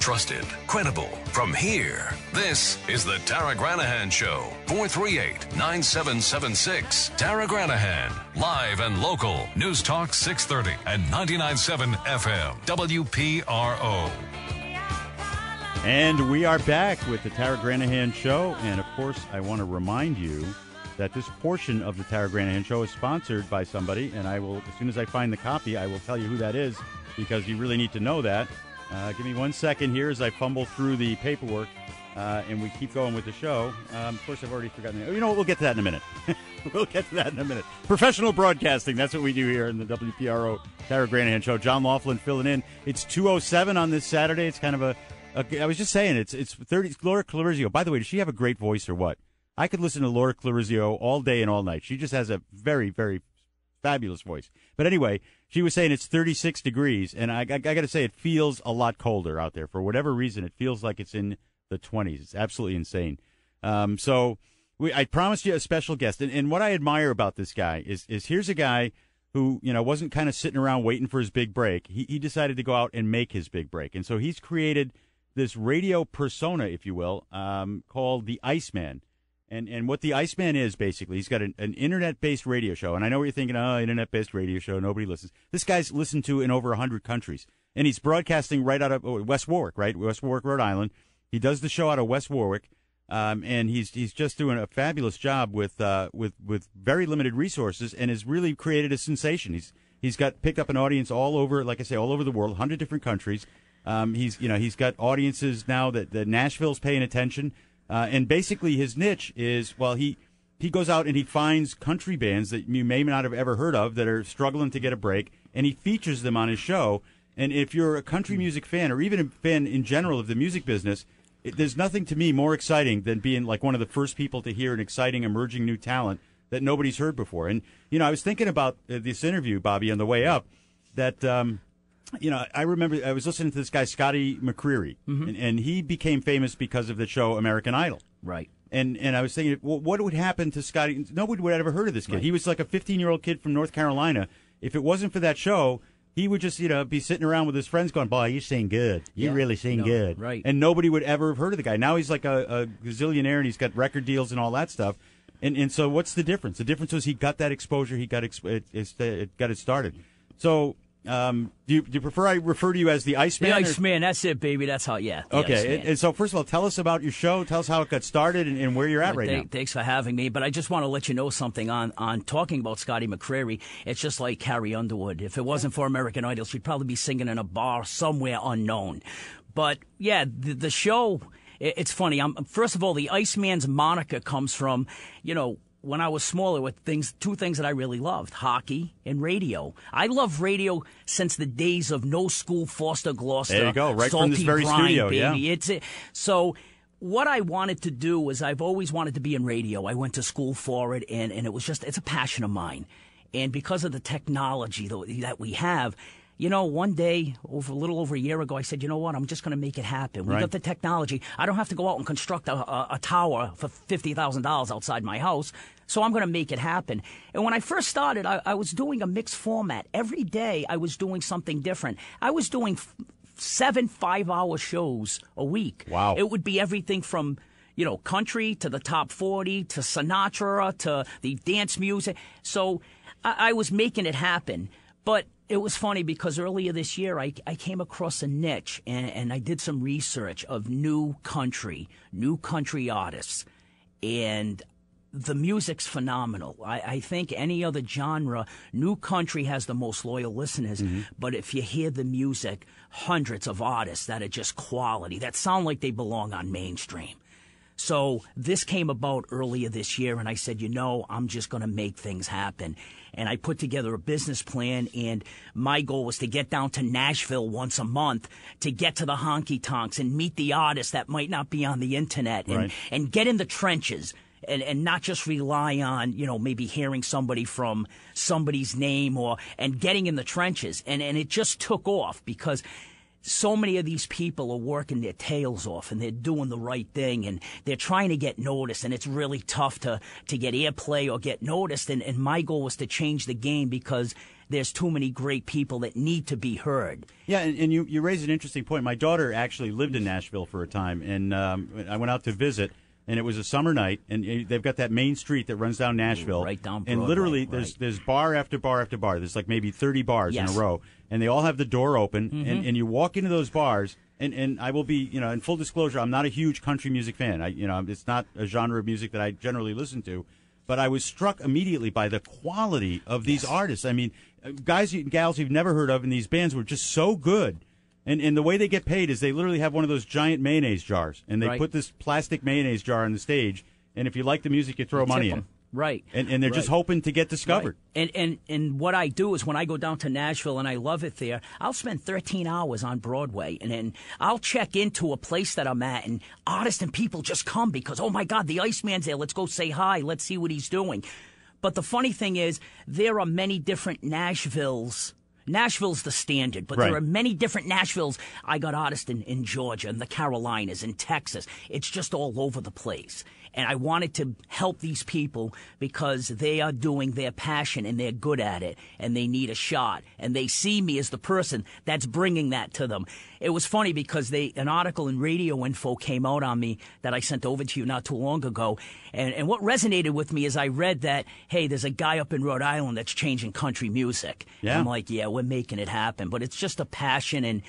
trusted, credible. From here, this is the Tara Granahan Show. 438-9776. Tara Granahan. Live and local. News Talk 630 and 99.7 FM. WPRO. And we are back with the Tara Granahan Show. And, of course, I want to remind you that this portion of the Tara Granahan Show is sponsored by somebody. And I will, as soon as I find the copy, I will tell you who that is, because you really need to know that. Give me 1 second here as I fumble through the paperwork, and we keep going with the show. Of course, I've already forgotten. You know what? We'll get to that in a minute. We'll get to that in a minute. Professional broadcasting, that's what we do here in the WPRO Tara Granahan Show. John Loughlin filling in. It's 2:07 on this Saturday. It's kind of I was just saying, it's 30. Laura Clarizio. By the way, does she have a great voice or what? I could listen to Laura Clarizio all day and all night. She just has a very, very fabulous voice. But anyway, she was saying it's 36 degrees, and I got to say, it feels a lot colder out there. For whatever reason, it feels like it's in the 20s. It's absolutely insane. So I promised you a special guest, and what I admire about this guy is here's a guy who, you know, wasn't kind of sitting around waiting for his big break. He decided to go out and make his big break, and so he's created this radio persona, if you will, called the ICEMAN. And what the ICEMAN is, basically, he's got an internet-based radio show. And I know what you're thinking, internet-based radio show, nobody listens. This guy's listened to in over 100 countries. And he's broadcasting right out of West Warwick, right? West Warwick, Rhode Island. He does the show out of West Warwick. And he's just doing a fabulous job with very limited resources, and has really created a sensation. He's got picked up an audience all over, like I say, all over the world, 100 different countries. He's got audiences now that Nashville's paying attention. And basically his niche is, well, he goes out and he finds country bands that you may not have ever heard of that are struggling to get a break, and he features them on his show. And if you're a country music fan, or even a fan in general of the music business, there's nothing to me more exciting than being like one of the first people to hear an exciting emerging new talent that nobody's heard before. And, you know, I was thinking about this interview, Bobby, on the way up, that I remember I was listening to this guy, Scotty McCreery, and he became famous because of the show American Idol. Right. And I was thinking, well, what would happen to Scotty? Nobody would have ever heard of this kid. Right. He was like a 15-year-old kid from North Carolina. If it wasn't for that show, he would just, be sitting around with his friends going, boy, you sing good. You really sing good. Right. And nobody would ever have heard of the guy. Now he's like a gazillionaire, and he's got record deals and all that stuff. And so what's the difference? The difference was he got that exposure. He got it got it started. So do you prefer I refer to you as the Iceman? The Iceman, that's it, baby. That's how, Okay, and so first of all, tell us about your show. Tell us how it got started and where you're at right now. Thanks for having me. But I just want to let you know something on talking about Scotty McCreery. It's just like Carrie Underwood. If it wasn't for American Idol, she'd probably be singing in a bar somewhere unknown. But, yeah, the show, it's funny. First of all, the Iceman's moniker comes from, when I was smaller, with two things that I really loved, hockey and radio. I love radio since the days of No School, Foster, Gloucester. There you go, right Salty from this very Grind, studio, baby. yeah. So what I wanted to do was I've always wanted to be in radio. I went to school for it, and it was it's a passion of mine. And because of the technology that we have, one day, a little over a year ago, I said, you know what, I'm just going to make it happen. We got the technology. I don't have to go out and construct a tower for $50,000 outside my house, so I'm going to make it happen. And when I first started, I was doing a mixed format. Every day, I was doing something different. I was doing 7 5-hour shows a week. Wow. It would be everything from country to the top 40 to Sinatra to the dance music. So I was making it happen. But it was funny because earlier this year I came across a niche and I did some research of new country artists. And the music's phenomenal. I think any other genre, new country has the most loyal listeners. Mm-hmm. But if you hear the music, hundreds of artists that are just quality, that sound like they belong on mainstream. So this came about earlier this year, and I said, I'm just going to make things happen. And I put together a business plan, and my goal was to get down to Nashville once a month to get to the honky-tonks and meet the artists that might not be on the internet and get in the trenches and not just rely on, maybe hearing somebody from somebody's name and getting in the trenches. And it just took off because so many of these people are working their tails off, and they're doing the right thing, and they're trying to get noticed, and it's really tough to get airplay or get noticed. And my goal was to change the game because there's too many great people that need to be heard. Yeah, and you raise an interesting point. My daughter actually lived in Nashville for a time, and I went out to visit, and it was a summer night, and they've got that main street that runs down Nashville. Right down Broadway. And literally, there's bar after bar after bar. There's like maybe 30 bars in a row, and they all have the door open, and you walk into those bars, and I will be, in full disclosure, I'm not a huge country music fan. It's not a genre of music that I generally listen to. But I was struck immediately by the quality of these artists. I mean, guys and gals you've never heard of in these bands were just so good. And the way they get paid is they literally have one of those giant mayonnaise jars. And they put this plastic mayonnaise jar on the stage. And if you like the music, you throw money in. Right. And they're just hoping to get discovered. Right. And what I do is when I go down to Nashville and I love it there, I'll spend 13 hours on Broadway. And then I'll check into a place that I'm at, and artists and people just come because, oh, my God, the Iceman's there. Let's go say hi. Let's see what he's doing. But the funny thing is there are many different Nashvilles. Nashville's the standard, but there are many different Nashvilles. I got artists in Georgia, in the Carolinas, in Texas. It's just all over the place. And I wanted to help these people because they are doing their passion and they're good at it and they need a shot. And they see me as the person that's bringing that to them. It was funny because an article in Radio Info came out on me that I sent over to you not too long ago. And what resonated with me is I read that, hey, there's a guy up in Rhode Island that's changing country music. Yeah. And I'm like, yeah, we're making it happen. But it's just a passion and...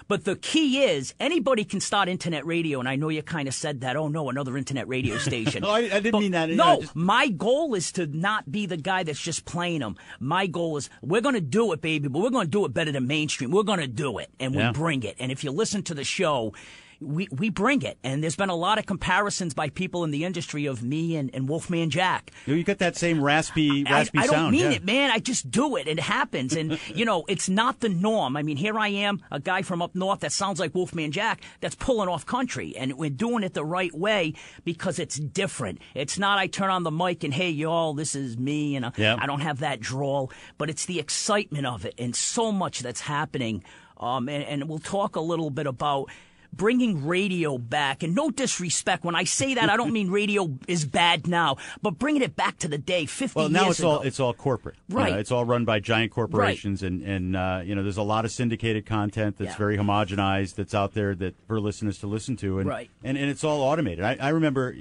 but the key is anybody can start internet radio, and I know you kind of said that. Oh no, another internet radio station. No, I didn't mean that. No, my goal is to not be the guy that's just playing them. My goal is we're going to do it, baby, but we're going to do it better than mainstream. We're going to do it, and we bring it. And if you listen to the show, we bring it. And there's been a lot of comparisons by people in the industry of me and Wolfman Jack. You got that same raspy sound. I don't mean it, man. I just do it. It happens. And, it's not the norm. I mean, here I am, a guy from up north that sounds like Wolfman Jack that's pulling off country. And we're doing it the right way because it's different. It's not I turn on the mic and, hey, y'all, this is me. And I don't have that drawl. But it's the excitement of it and so much that's happening. And we'll talk a little bit about bringing radio back, and no disrespect. When I say that, I don't mean radio is bad now, but bringing it back to the day 50 years ago. Well, now it's all corporate. Right. It's all run by giant corporations, and there's a lot of syndicated content that's very homogenized that's out there that for listeners to listen to, and it's all automated. I remember,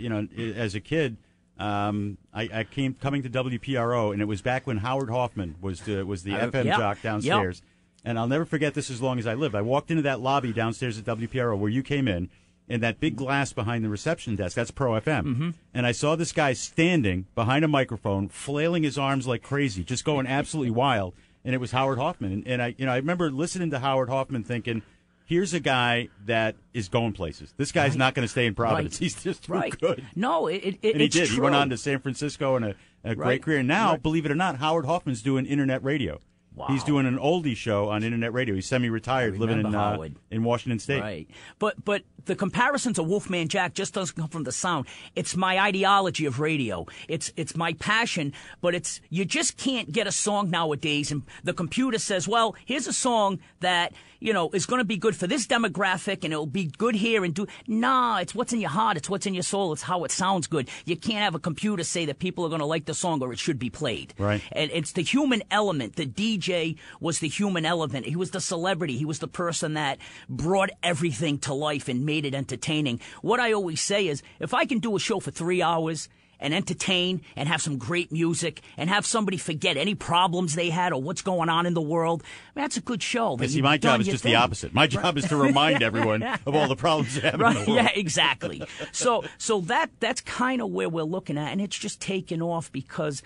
as a kid, I came coming to WPRO, and it was back when Howard Hoffman was the FM jock downstairs. Yep. And I'll never forget this as long as I live. I walked into that lobby downstairs at WPRO where you came in, and that big glass behind the reception desk, that's Pro FM. Mm-hmm. And I saw this guy standing behind a microphone, flailing his arms like crazy, just going absolutely wild. And it was Howard Hoffman. And I remember listening to Howard Hoffman thinking, here's a guy that is going places. This guy's not going to stay in Providence. He's just too good. No, and he did. True. He went on to San Francisco and a great career. And now, believe it or not, Howard Hoffman's doing internet radio. Wow. He's doing an oldie show on internet radio. He's semi-retired, living in Washington State. Right, but the comparisons of Wolfman Jack just doesn't come from the sound. It's my ideology of radio. It's my passion. But you just can't get a song nowadays, and the computer says, well, here's a song that is going to be good for this demographic, and it'll be good here and do. Nah, it's what's in your heart. It's what's in your soul. It's how it sounds good. You can't have a computer say that people are going to like the song or it should be played. Right. And it's the human element. The DJ was the human element. He was the celebrity. He was the person that brought everything to life and made it entertaining. What I always say is, if I can do a show for 3 hours and entertain and have some great music and have somebody forget any problems they had or what's going on in the world, that's a good show. See, my job is just the opposite. My job is to remind everyone of all the problems they have in the world. Yeah, exactly. So that's kind of where we're looking at, and it's just taken off because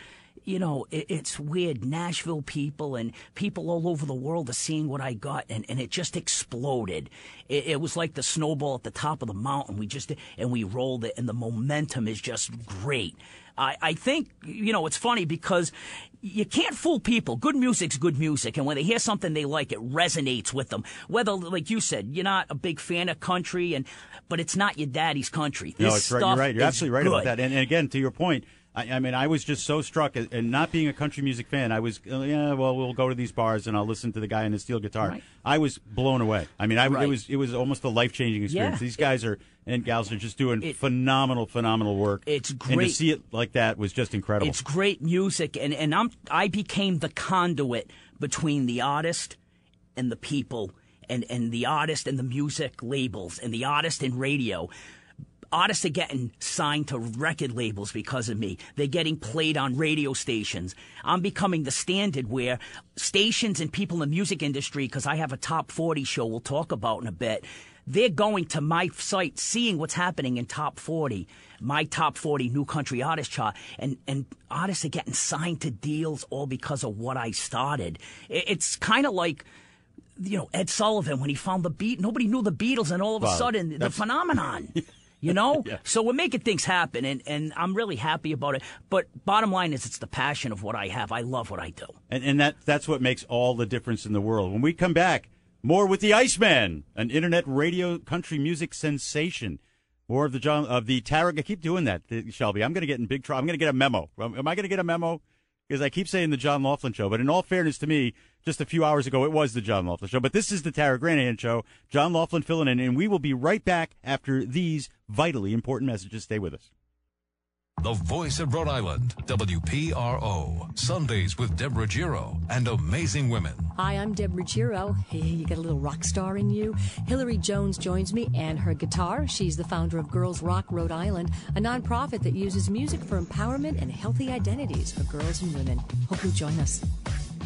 it's weird. Nashville people and people all over the world are seeing what I got, and it just exploded. It was like the snowball at the top of the mountain. We rolled it, and the momentum is just great. I think, it's funny because you can't fool people. Good music's good music, and when they hear something they like, it resonates with them. Whether, like you said, you're not a big fan of country, but it's not your daddy's country. No, it's right. You're right. You're absolutely right about that. And again, to your point, I mean, I was just so struck, and not being a country music fan, I was, we'll go to these bars and I'll listen to the guy in the steel guitar. Right. I was blown away. I mean, it was almost a life-changing experience. Yeah. These guys and gals are just doing phenomenal work. It's great. And to see it like that was just incredible. It's great music, and I became the conduit between the artist and the people, and the artist and the music labels, and the artist and radio. Artists are getting signed to record labels because of me. They're getting played on radio stations. I'm becoming the standard where stations and people in the music industry, because I have a top 40 show we'll talk about in a bit, they're going to my site, seeing what's happening in top 40, my top 40 new country artist chart, and artists are getting signed to deals all because of what I started. It's kind of like, Ed Sullivan, when he found the beat, nobody knew the Beatles, and all of a sudden, the phenomenon. Yeah. So we're making things happen, and I'm really happy about it. But bottom line is, it's the passion of what I have. I love what I do. And that's what makes all the difference in the world. When we come back, more with the ICEMAN, an internet radio country music sensation. More of the Tara. I keep doing that, Shelby. I'm going to get in big trouble. I'm going to get a memo. Am I going to get a memo? Because I keep saying the John Loughlin Show. But in all fairness to me, just a few hours ago, it was the John Loughlin Show. But this is the Tara Granahan Show. John Loughlin filling in, and we will be right back after these vitally important messages. Stay with us. The voice of Rhode Island, WPRO. Sundays with Deborah Giro and Amazing Women. Hi, I'm Deborah Giro. Hey, you got a little rock star in you? Hillary Jones joins me and her guitar. She's the founder of Girls Rock Rhode Island, a nonprofit that uses music for empowerment and healthy identities for girls and women. Hope you'll join us.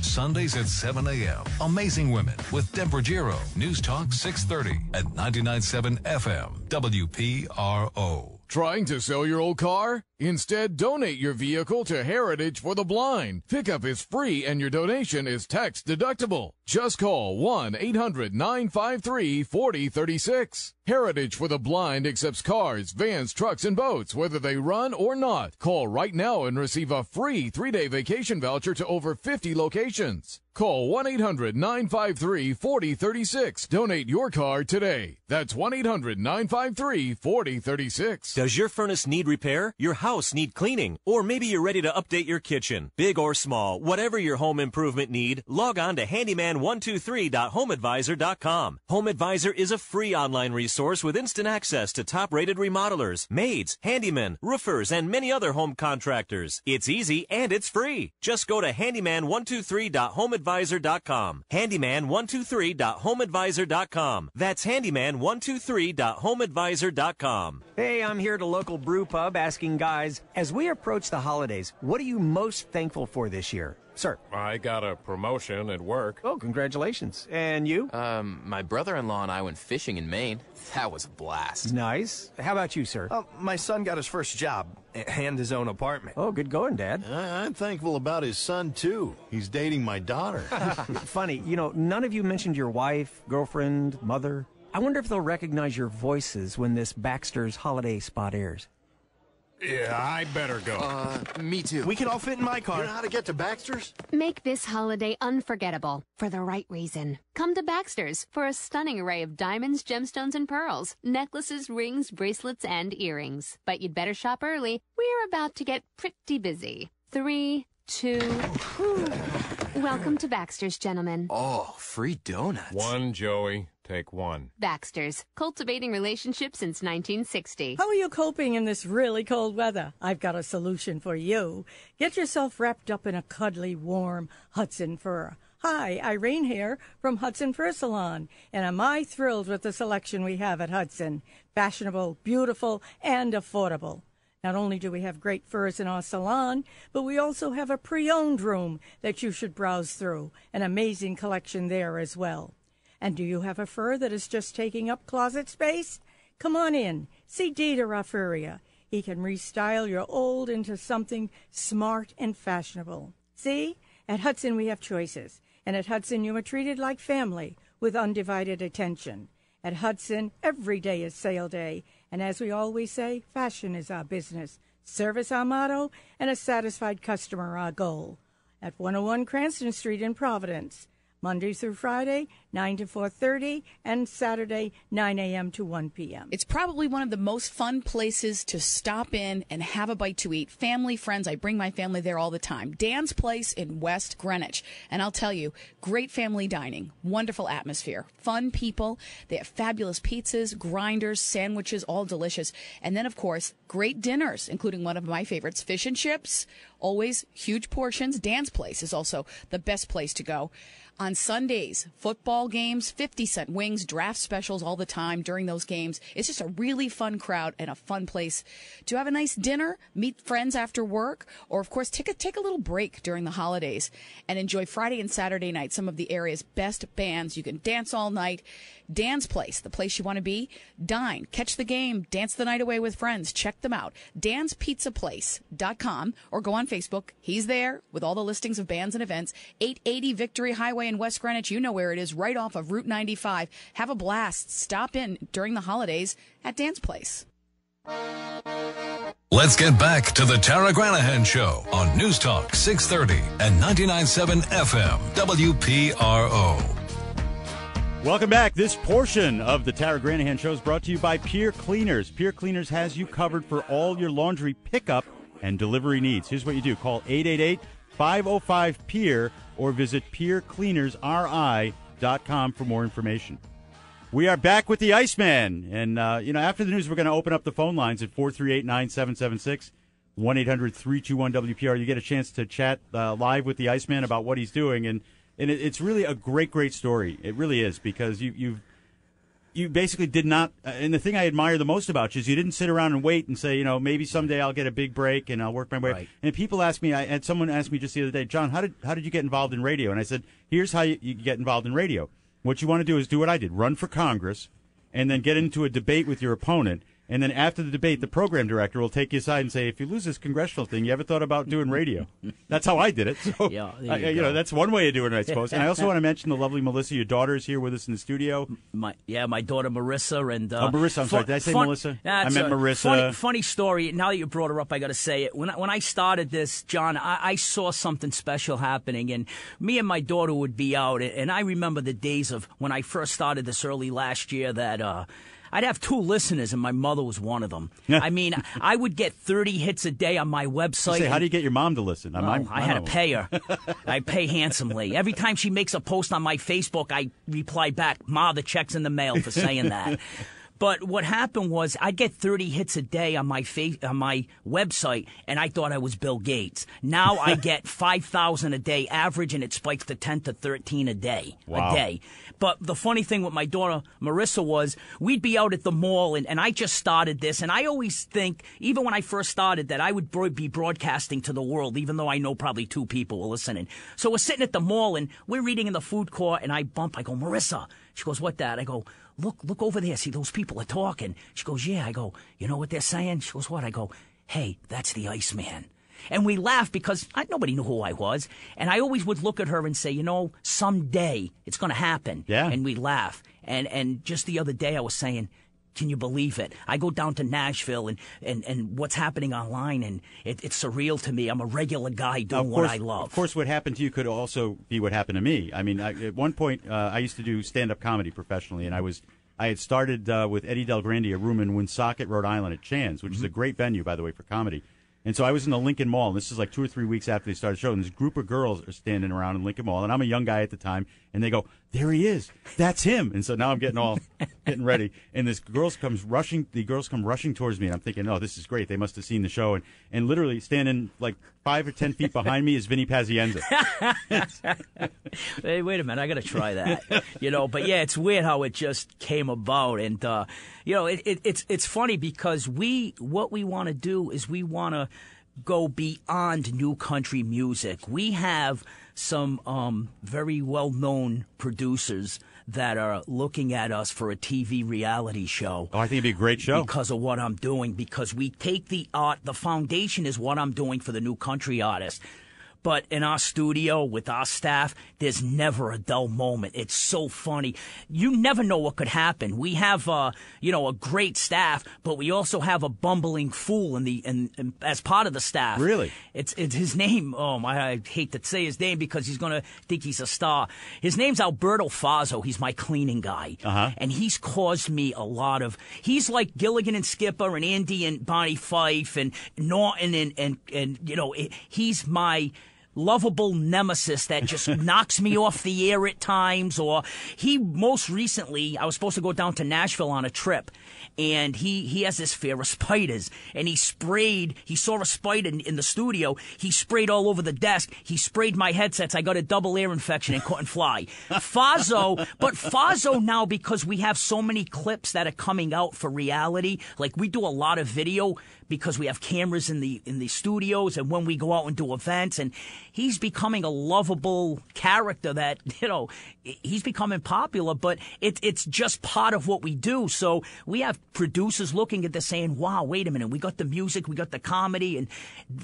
Sundays at 7 a.m. Amazing Women with Deborah Giro. News Talk 630 at 99.7 FM, WPRO. Trying to sell your old car? Instead, donate your vehicle to Heritage for the Blind. Pickup is free and your donation is tax deductible. Just call 1-800-953-4036. Heritage for the Blind accepts cars, vans, trucks, and boats, whether they run or not. Call right now and receive a free 3-day vacation voucher to over 50 locations. Call 1-800-953-4036. Donate your car today. That's 1-800-953-4036. Does your furnace need repair? Your house need cleaning? Or maybe you're ready to update your kitchen? Big or small, whatever your home improvement need, log on to handyman123.homeadvisor.com. Home Advisor is a free online resource with instant access to top-rated remodelers, maids, handymen, roofers, and many other home contractors. It's easy and it's free. Just go to handyman123.homeadvisor.com. Handyman123.homeadvisor.com. That's handyman123.homeadvisor.com. Hey, I'm here at a local brew pub asking guys, as we approach the holidays, what are you most thankful for this year? Sir. I got a promotion at work. Oh, congratulations. And you? My brother-in-law and I went fishing in Maine. That was a blast. Nice. How about you, sir? My son got his first job and his own apartment. Oh, good going, Dad. I'm thankful about his son, too. He's dating my daughter. Funny, none of you mentioned your wife, girlfriend, mother. I wonder if they'll recognize your voices when this Baxter's holiday spot airs. Yeah, I better go. Me too. We can all fit in my car. You know how to get to Baxter's? Make this holiday unforgettable for the right reason. Come to Baxter's for a stunning array of diamonds, gemstones, and pearls, necklaces, rings, bracelets, and earrings. But you'd better shop early. We're about to get pretty busy. 3, 2, welcome to Baxter's, gentlemen. Oh, free donuts. One, Joey. Take one. Baxter's, cultivating relationships since 1960. How are you coping in this really cold weather? I've got a solution for you. Get yourself wrapped up in a cuddly, warm Hudson fur. Hi, Irene here from Hudson Fur Salon, and am I thrilled with the selection we have at Hudson. Fashionable, beautiful, and affordable. Not only do we have great furs in our salon, but we also have a pre-owned room that you should browse through. An amazing collection there as well. And do you have a fur that is just taking up closet space? Come on in. See Dieter Rafuria. He can restyle your old into something smart and fashionable. See? At Hudson we have choices. And at Hudson you are treated like family with undivided attention. At Hudson, every day is sale day. And as we always say, fashion is our business, service our motto, and a satisfied customer our goal. At 101 Cranston Street in Providence. Monday through Friday, 9 to 4:30, and Saturday, 9 a.m. to 1 p.m. It's probably one of the most fun places to stop in and have a bite to eat. Family, friends, I bring my family there all the time. Dan's Place in West Greenwich. And I'll tell you, great family dining, wonderful atmosphere, fun people. They have fabulous pizzas, grinders, sandwiches, all delicious. And then, of course, great dinners, including one of my favorites, fish and chips. Always huge portions. Dan's Place is also the best place to go. On Sundays, football games, 50-cent wings, draft specials all the time during those games. It's just a really fun crowd and a fun place to have a nice dinner, meet friends after work, or, of course, take a little break during the holidays and enjoy Friday and Saturday night some of the area's best bands. You can dance all night. Dan's Place, the place you want to be. Dine, catch the game, dance the night away with friends. Check them out. danspizzaplace.com or go on Facebook. He's there with all the listings of bands and events. 880 Victory Highway in West Greenwich. You know where it is, right off of Route 95. Have a blast. Stop in during the holidays at Dan's Place. Let's get back to the Tara Granahan Show on News Talk 630 and 99.7 FM WPRO. Welcome back. This portion of the Tara Granahan Show is brought to you by Pier Cleaners. Pier Cleaners has you covered for all your laundry pickup and delivery needs. Here's what you do. Call 888-505-PIER or visit piercleanersri.com for more information. We are back with the Iceman. And, after the news, we're going to open up the phone lines at 438-9776, 1-800-321-WPR. You get a chance to chat live with the Iceman about what he's doing. And it's really a great story. It really is, because you basically did not. And the thing I admire the most about you is you didn't sit around and wait and say, maybe someday I'll get a big break and I'll work my way. Right. And people ask me, I had someone ask me just the other day, John, how did you get involved in radio? And I said, here's how you get involved in radio. What you want to do is do what I did: run for Congress, and then get into a debate with your opponent. And then after the debate, the program director will take you aside and say, if you lose this congressional thing, you ever thought about doing radio? That's how I did it. So, that's one way of doing it, I suppose. And I also want to mention the lovely Melissa. Your daughter is here with us in the studio. My daughter Marissa. And Marissa, I'm sorry. Did I say Melissa? I meant Marissa. Funny story. Now that you brought her up, I got to say it. When I started this, John, I saw something special happening. And me and my daughter would be out. And I remember the days of when I first started this early last year that I'd have 2 listeners, and my mother was one of them. I mean, I would get 30 hits a day on my website. Say, how do you get your mom to listen? I had to pay her. I pay handsomely. Every time she makes a post on my Facebook, I reply back, "Ma, the check's in the mail," for saying that. But what happened was I'd get 30 hits a day on my website, and I thought I was Bill Gates. Now I get 5,000 a day average, and it spikes to 10 to 13 a day. Wow. A day. But the funny thing with my daughter Marissa was we'd be out at the mall, and I just started this, and I always think, even when I first started, that I would be broadcasting to the world, even though I know probably 2 people were listening. So we're sitting at the mall, and we're eating in the food court, and I go, "Marissa." She goes, "What, Dad?" I go, Look over there. See, those people are talking." She goes, "Yeah." I go, "You know what they're saying?" She goes, "What?" I go, "Hey, that's the Iceman." And we laughed because nobody knew who I was. And I always would look at her and say, someday it's going to happen. Yeah. And we laugh. And just the other day I was saying, can you believe it? I go down to Nashville and what's happening online, and it's surreal to me. I'm a regular guy doing what I love. Of course, what happened to you could also be what happened to me. I mean, at one point, I used to do stand-up comedy professionally, and I had started with Eddie Del Grande, a room in Woonsocket, Rhode Island at Chan's, which is a great venue, by the way, for comedy. And so I was in the Lincoln Mall, and this is like 2 or 3 weeks after they started the show, and this group of girls are standing around in Lincoln Mall, and I'm a young guy at the time, and they go, "There he is, that's him." And so now I'm getting ready, and the girls come rushing towards me, and I'm thinking, oh, this is great. They must have seen the show, and literally standing like 5 or 10 feet behind me is Vinny Pazienza. Hey, wait a minute, I got to try that. But yeah, it's weird how it just came about, and it's funny because what we want to do is we want to go beyond new country music. We have some very well-known producers that are looking at us for a TV reality show. Oh, I think it'd be a great show. Because of what I'm doing, because we take the art, the foundation is what I'm doing for the new country artists. But in our studio with our staff, there's never a dull moment. It's so funny. You never know what could happen. We have, a great staff, but we also have a bumbling fool as part of the staff. Really? It's his name. I hate to say his name because he's going to think he's a star. His name's Alberto Fazzo. He's my cleaning guy. And he's caused me a lot of, he's like Gilligan and Skipper and Andy and Bonnie Fife and Norton and he's my lovable nemesis that just knocks me off the air at times. Or he most recently, I was supposed to go down to Nashville on a trip, and he has this fear of spiders, and he saw a spider in the studio. He sprayed all over the desk. He sprayed my headsets. I got a double ear infection and couldn't fly. Fazzo now, because we have so many clips that are coming out for reality, like we do a lot of video because we have cameras in the studios and when we go out and do events, and he's becoming a lovable character that, he's becoming popular, but it's just part of what we do. So we have producers looking at this saying, wow, wait a minute, we got the music, we got the comedy, and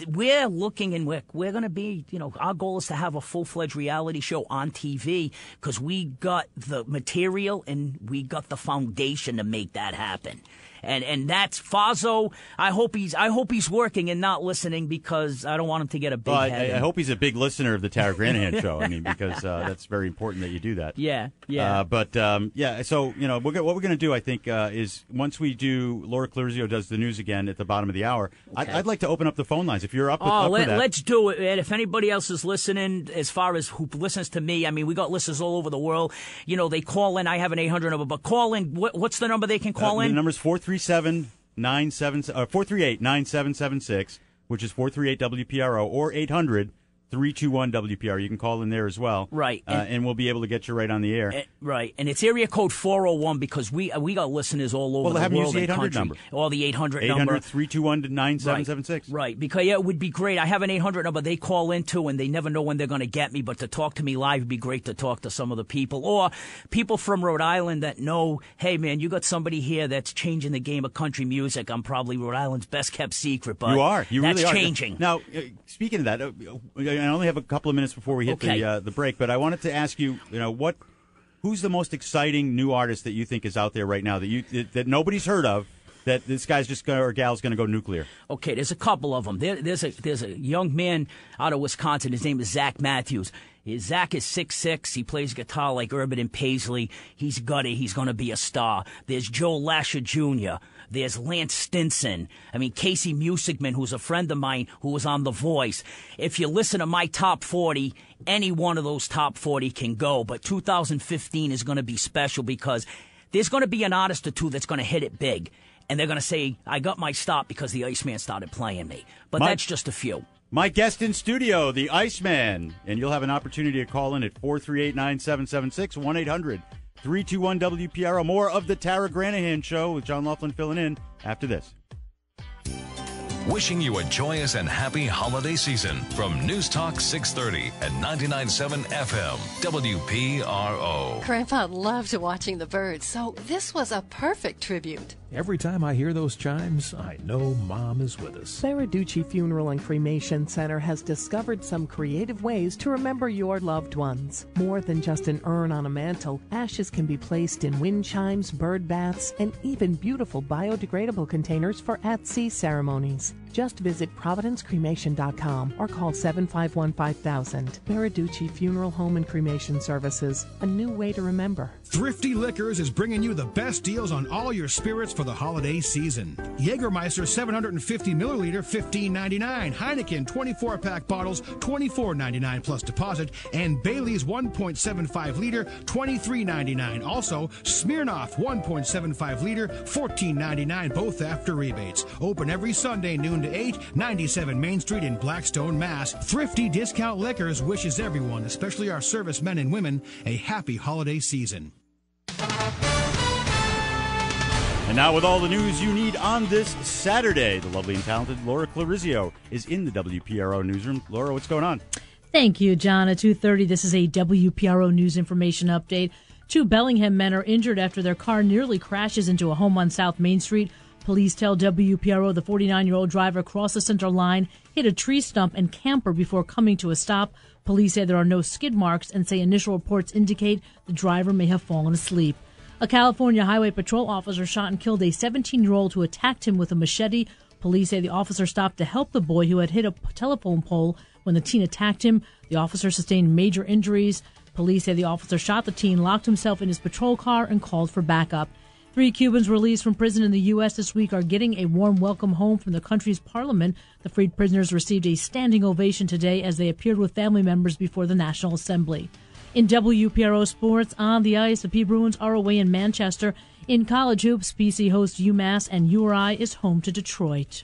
we're looking, and we're going to be, our goal is to have a full-fledged reality show on TV because we got the material and we got the foundation to make that happen. And that's Fazzo. I hope he's working and not listening because I don't want him to get a big head. I hope he's a big listener of the Tara Granahan show. I mean, because that's very important that you do that. Yeah. So what we're going to do, I think, is once we do, Laura Clarizio does the news again at the bottom of the hour. Okay. I'd like to open up the phone lines if you're up for that. Let's do it. And if anybody else is listening, as far as who listens to me, I mean, we got listeners all over the world. They call in. I have an 800 number, but call in. What's the number they can call in? The number's 438-9776, which is 438-WPRO, or 800-321-WPR. You can call in there as well. Right. And we'll be able to get you right on the air. Right. And it's area code 401 because we got listeners all over the world. Well, have them use the 800 number. Or the 800 number. 800-321-9776. Right. Because, it would be great. I have an 800 number they call into, and they never know when they're going to get me. But to talk to me live would be great to talk to some of the people. Or people from Rhode Island that know, hey, man, you got somebody here that's changing the game of country music. I'm probably Rhode Island's best-kept secret. But you are. You really are. That's changing. Now, speaking of that, I only have a couple of minutes before we hit the break, but I wanted to ask you, who's the most exciting new artist that you think is out there right now that nobody's heard of, that this guy's or gal's going to go nuclear? Okay, there's a couple of them. There's a young man out of Wisconsin. His name is Zach Matthews. Zach is 6'6". He plays guitar like Urban and Paisley. He's gutty. He's going to be a star. There's Joe Lasher Jr. There's Lance Stinson. I mean, Casey Musicman, who's a friend of mine who was on The Voice. If you listen to my top 40, any one of those top 40 can go. But 2015 is going to be special because there's going to be an artist or two that's going to hit it big. And they're going to say, I got my stop because the Iceman started playing me. But that's just a few. My guest in studio, the Iceman. And you'll have an opportunity to call in at 438-9776, 1-800-321-WPRO. More of the Tara Granahan Show with John Loughlin filling in after this. Wishing you a joyous and happy holiday season from News Talk 630 at 99.7 FM, WPRO. Grandpa loved watching the birds, so this was a perfect tribute. Every time I hear those chimes, I know Mom is with us. Baraducci Funeral and Cremation Center has discovered some creative ways to remember your loved ones. More than just an urn on a mantle, ashes can be placed in wind chimes, bird baths, and even beautiful biodegradable containers for at-sea ceremonies. Just visit ProvidenceCremation.com or call 751-5000. Baraducci Funeral Home and Cremation Services, a new way to remember. Thrifty Liquors is bringing you the best deals on all your spirits for the holiday season. Jägermeister 750 milliliter, $15.99. Heineken 24-pack bottles, $24.99 plus deposit. And Bailey's 1.75 liter, $23.99. Also, Smirnoff 1.75 liter, $14.99, both after rebates. Open every Sunday, noon to 8, 97 Main Street in Blackstone, Mass. Thrifty Discount Liquors wishes everyone, especially our servicemen and women, a happy holiday season. And now with all the news you need on this Saturday, the lovely and talented Laura Clarizio is in the WPRO newsroom. Laura, what's going on? Thank you, John. At 2:30, this is a WPRO news information update. 2 Bellingham men are injured after their car nearly crashes into a home on South Main Street. Police tell WPRO the 49-year-old driver crossed the center line, hit a tree stump and camper before coming to a stop. Police say there are no skid marks and say initial reports indicate the driver may have fallen asleep. A California Highway Patrol officer shot and killed a 17-year-old who attacked him with a machete. Police say the officer stopped to help the boy who had hit a telephone pole when the teen attacked him. The officer sustained major injuries. Police say the officer shot the teen, locked himself in his patrol car, and called for backup. 3 Cubans released from prison in the U.S. this week are getting a warm welcome home from the country's parliament. The freed prisoners received a standing ovation today as they appeared with family members before the National Assembly. In WPRO sports, on the ice, the P Bruins are away in Manchester. In college hoops, PC hosts UMass and URI is home to Detroit.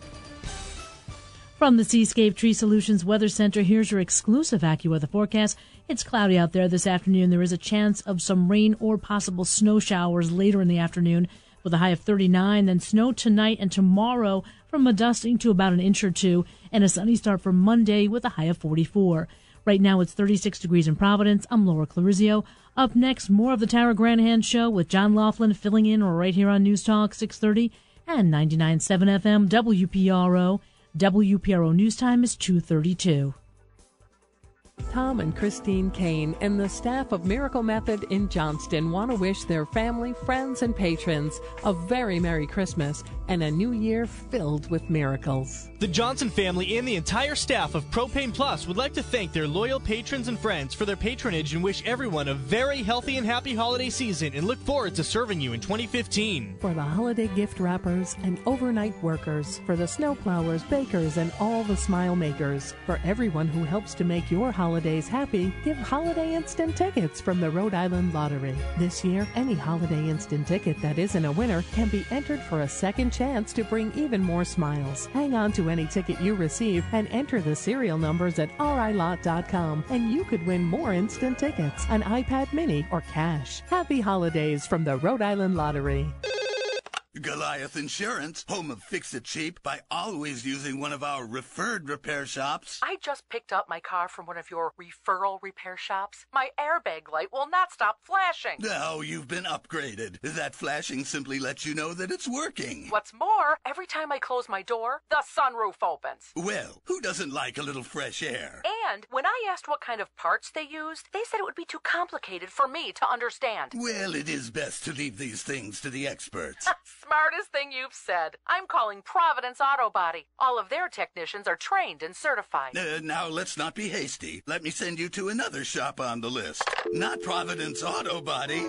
From the Seascape Tree Solutions Weather Center, here's your exclusive AccuWeather forecast. It's cloudy out there this afternoon. There is a chance of some rain or possible snow showers later in the afternoon with a high of 39. Then snow tonight and tomorrow from a dusting to about an inch or two, and a sunny start for Monday with a high of 44. Right now it's 36 degrees in Providence. I'm Laura Clarizio. Up next, more of the Tara Granahan Show with John Loughlin filling in right here on News Talk 630 and 99.7 FM WPRO. WPRO News Time is 2:32. Tom and Christine Kane and the staff of Miracle Method in Johnston want to wish their family, friends, and patrons a very Merry Christmas and a new year filled with miracles. The Johnson family and the entire staff of Propane Plus would like to thank their loyal patrons and friends for their patronage and wish everyone a very healthy and happy holiday season and look forward to serving you in 2015. For the holiday gift wrappers and overnight workers, for the snowplowers, bakers, and all the smile makers, for everyone who helps to make your holidays happy, give Holiday Instant tickets from the Rhode Island Lottery. This year, any Holiday Instant ticket that isn't a winner can be entered for a second chance to bring even more smiles. Hang on to any ticket you receive and enter the serial numbers at rilot.com and you could win more instant tickets, an iPad mini, or cash. Happy holidays from the Rhode Island Lottery. Goliath Insurance, home of Fix It Cheap, by always using one of our referred repair shops. I just picked up my car from one of your referral repair shops. My airbag light will not stop flashing. Now you've been upgraded. That flashing simply lets you know that it's working. What's more, every time I close my door, the sunroof opens. Well, who doesn't like a little fresh air? And when I asked what kind of parts they used, they said it would be too complicated for me to understand. Well, it is best to leave these things to the experts. Smartest thing you've said. I'm calling Providence Auto Body. All of their technicians are trained and certified. Now, let's not be hasty. Let me send you to another shop on the list. Not Providence Auto Body.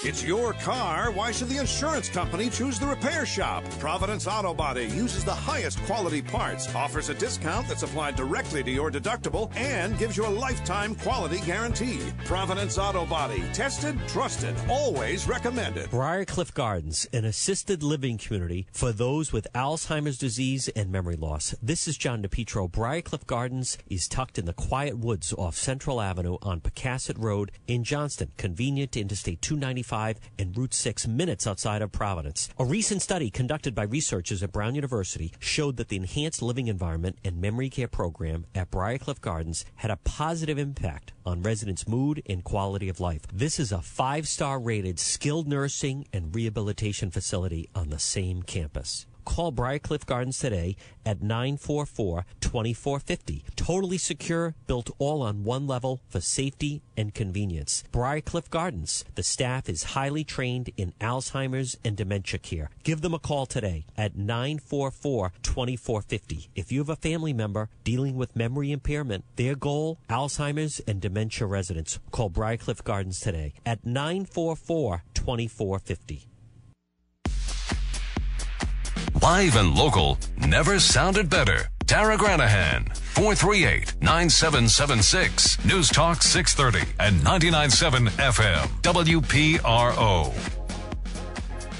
It's your car. Why should the insurance company choose the repair shop? Providence Auto Body uses the highest quality parts, offers a discount that's applied directly to your deductible, and gives you a lifetime quality guarantee. Providence Auto Body. Tested, trusted, always recommended. Briarcliff Gardens, an assisted living community for those with Alzheimer's disease and memory loss. This is John DePietro. Briarcliff Gardens is tucked in the quiet woods off Central Avenue on Pecasset Road in Johnston, convenient to Interstate 295 and Route 6, minutes outside of Providence. A recent study conducted by researchers at Brown University showed that the enhanced living environment and memory care program at Briarcliff Gardens had a positive impact on residents' mood and quality of life. This is a 5-star rated skilled nursing and rehabilitation facility on the same campus. Call Briarcliff Gardens today at 944-2450. Totally secure, built all on one level for safety and convenience. Briarcliff Gardens. The staff is highly trained in Alzheimer's and dementia care. Give them a call today at 944-2450. If you have a family member dealing with memory impairment, their goal, Alzheimer's and dementia residents. Call Briarcliff Gardens today at 944-2450. Live and local, never sounded better. Tara Granahan, 438-9776. News Talk 630 and 99.7 FM. WPRO.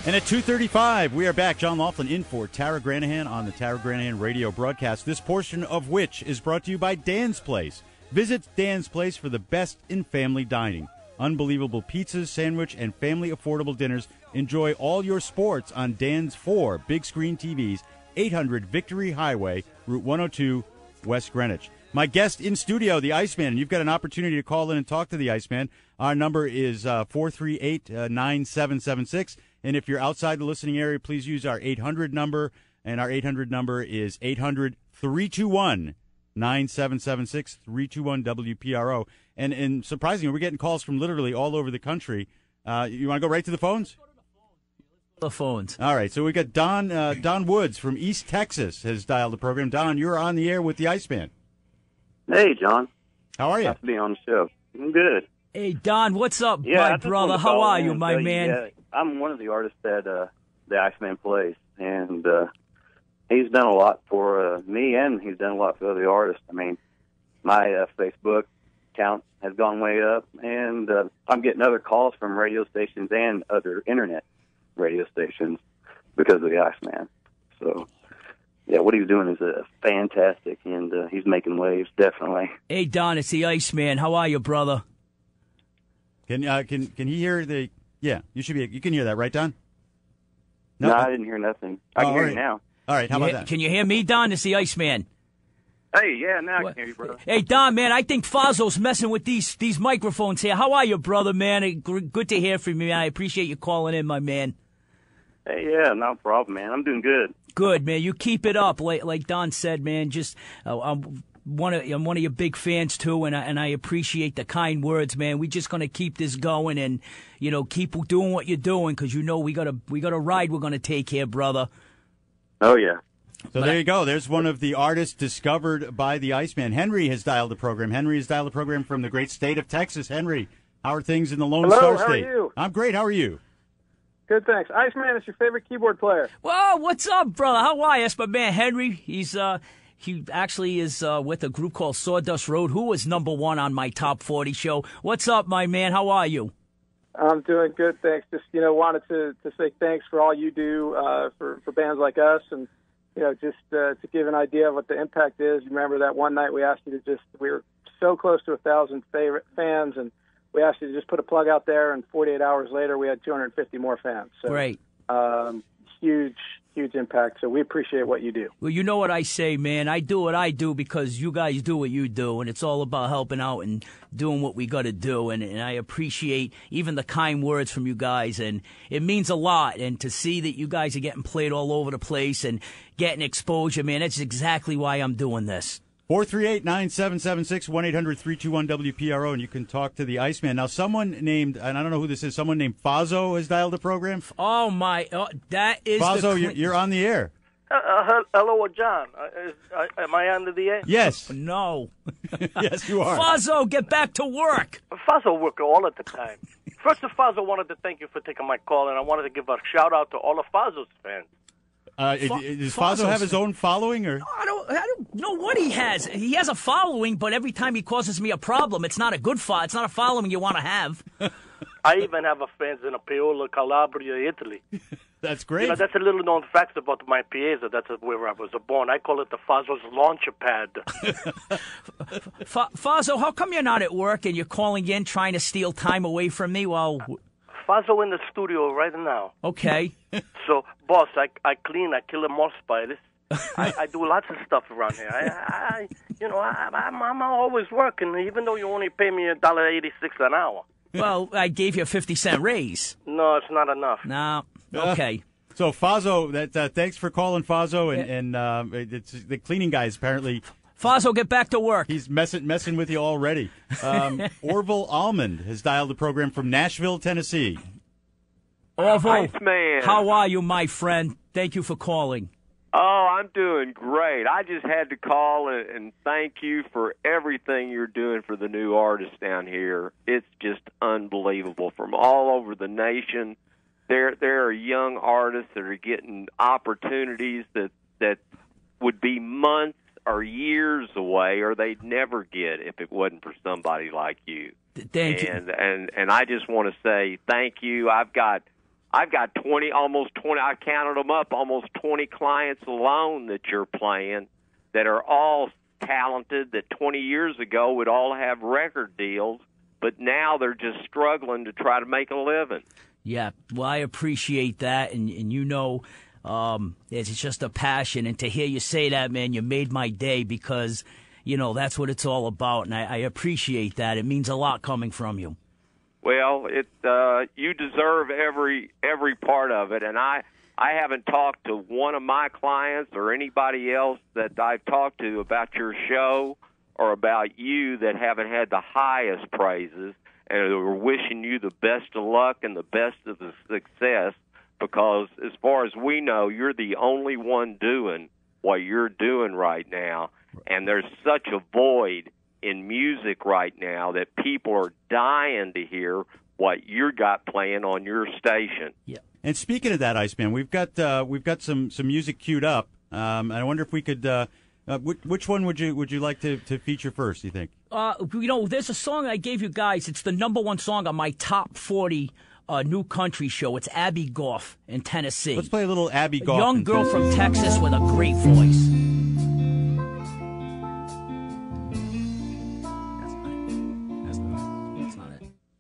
And at 2:35, we are back. John Loughlin in for Tara Granahan on the Tara Granahan radio broadcast, this portion of which is brought to you by Dan's Place. Visit Dan's Place for the best in family dining. Unbelievable pizzas, sandwich, and family affordable dinners. Enjoy all your sports on Dan's 4 big screen TVs, 800 Victory Highway, Route 102, West Greenwich. My guest in studio, the Iceman, and you've got an opportunity to call in and talk to the Iceman. Our number is 438-9776, And if you're outside the listening area, please use our 800 number. And our 800 number is 800-321-9776, 321-WPRO. And surprisingly, we're getting calls from literally all over the country. You want to go right to the phones? The phones. All right, so we got Don Woods from East Texas has dialed the program. Don, you're on the air with the Iceman. Hey, John. How are you? Nice to be on the show. I'm good. Hey, Don, what's up, Yeah, I my just brother? wanted to How call are in you, and my tell you, man? yeah, I'm one of the artists that the Iceman plays, and he's done a lot for me, and he's done a lot for other artists. I mean, my Facebook count has gone way up, and I'm getting other calls from radio stations and other internet radio stations because of the Iceman. So, yeah, what he's doing is fantastic, and he's making waves, definitely. Hey, Don, it's the Iceman. How are you, brother? Can he hear the? Yeah, you should be. You can hear that, right, Don? No, I didn't hear nothing. I can hear you now. All right, how about that? Can you hear me, Don? It's the Iceman. Hey, yeah, now I can hear you, brother. Hey, Don, man, I think Fazo's messing with these microphones here. How are you, brother, man? Good to hear from you. I appreciate you calling in, my man. Hey, yeah, no problem, man. I'm doing good. Good, man. You keep it up. Like Don said, man, just I'm one of your big fans, too, and I appreciate the kind words, man. We just going to keep this going and, keep doing what you're doing because, we got a ride we're going to take here, brother. Oh, yeah. So there you go. There's one of the artists discovered by the Iceman. Henry has dialed the program. Henry has dialed the program from the great state of Texas. Henry, how are things in the Lone Star State? How are you? I'm great. How are you? Good, thanks. Iceman is your favorite keyboard player. Whoa, what's up, brother? How are you? That's my man, Henry. He actually is with a group called Sawdust Road, who was #1 on my Top 40 show. What's up, my man? How are you? I'm doing good, thanks. Just, wanted to say thanks for all you do for bands like us, and, just to give an idea of what the impact is. You remember that one night we asked you to we were so close to 1,000 favorite fans, and we asked you to just put a plug out there, and 48 hours later we had 250 more fans. So, great. Huge impact. So we appreciate what you do. Well, you know what I say, man. I do what I do because you guys do what you do, and it's all about helping out and doing what we got to do. And I appreciate even the kind words from you guys, and it means a lot. And to see that you guys are getting played all over the place and getting exposure, man, that's exactly why I'm doing this. 438-9776, 1-800-321-WPRO, and you can talk to the Iceman. Now, someone named, and I don't know who this is, someone named Fazo has dialed the program. Oh, that is Fazo, you're on the air. Hello, John. Am I on the air? Yes. No. Yes, you are. Fazo, get back to work. Fazo work all at the time. First, Fazo wanted to thank you for taking my call, and I wanted to give a shout-out to all of Fazo's fans. Does Fazo have his own following, or? I don't know what he has. He has a following, but every time he causes me a problem, it's not a good it's not a following you want to have. I even have a fans in Paola, Calabria, Italy. That's great. That's a little known fact about my Piazza. That's where I was born. I call it the Fazo's launcher pad. Fazo, how come you're not at work and you're calling in trying to steal time away from me while... Fazo in the studio right now. Okay. So, boss, I clean, I kill more spiders. I do lots of stuff around here. I'm always working, even though you only pay me $1.86 an hour. Well, I gave you a 50-cent raise. No, it's not enough. No. Okay. So, Fazo, thanks for calling, Fazo, and it's the cleaning guys apparently. Fazo, get back to work. He's messing with you already. Orville Almond has dialed the program from Nashville, Tennessee. Orville, Iceman. How are you, my friend? Thank you for calling. Oh, I'm doing great. I just had to call and thank you for everything you're doing for the new artists down here. It's just unbelievable. From all over the nation, there are young artists that are getting opportunities that would be months or years away, or they'd never get if it wasn't for somebody like you. Thank you. And I just want to say thank you. I've got almost 20, I counted them up, almost 20 clients alone that you're playing that are all talented, that 20 years ago would all have record deals, but now they're just struggling to try to make a living. Yeah, well, I appreciate that, and it's just a passion, and to hear you say that, man, you made my day because, that's what it's all about, and I appreciate that. It means a lot coming from you. Well, you deserve every part of it, and I haven't talked to one of my clients or anybody else that I've talked to about your show or about you that haven't had the highest praises, and we're wishing you the best of luck and the best of the success, because as far as we know, you're the only one doing what you're doing right now, and there's such a void in music right now that people are dying to hear what you got playing on your station. Yeah. And speaking of that, Iceman, we've got some music queued up, and I wonder if we could. Which one would you like to feature first? Do you think? There's a song I gave you guys. It's the #1 song on my top 40 new country show. It's Abby Goff in Tennessee. Let's play a little Abby Goff. A young girl from Texas with a great voice.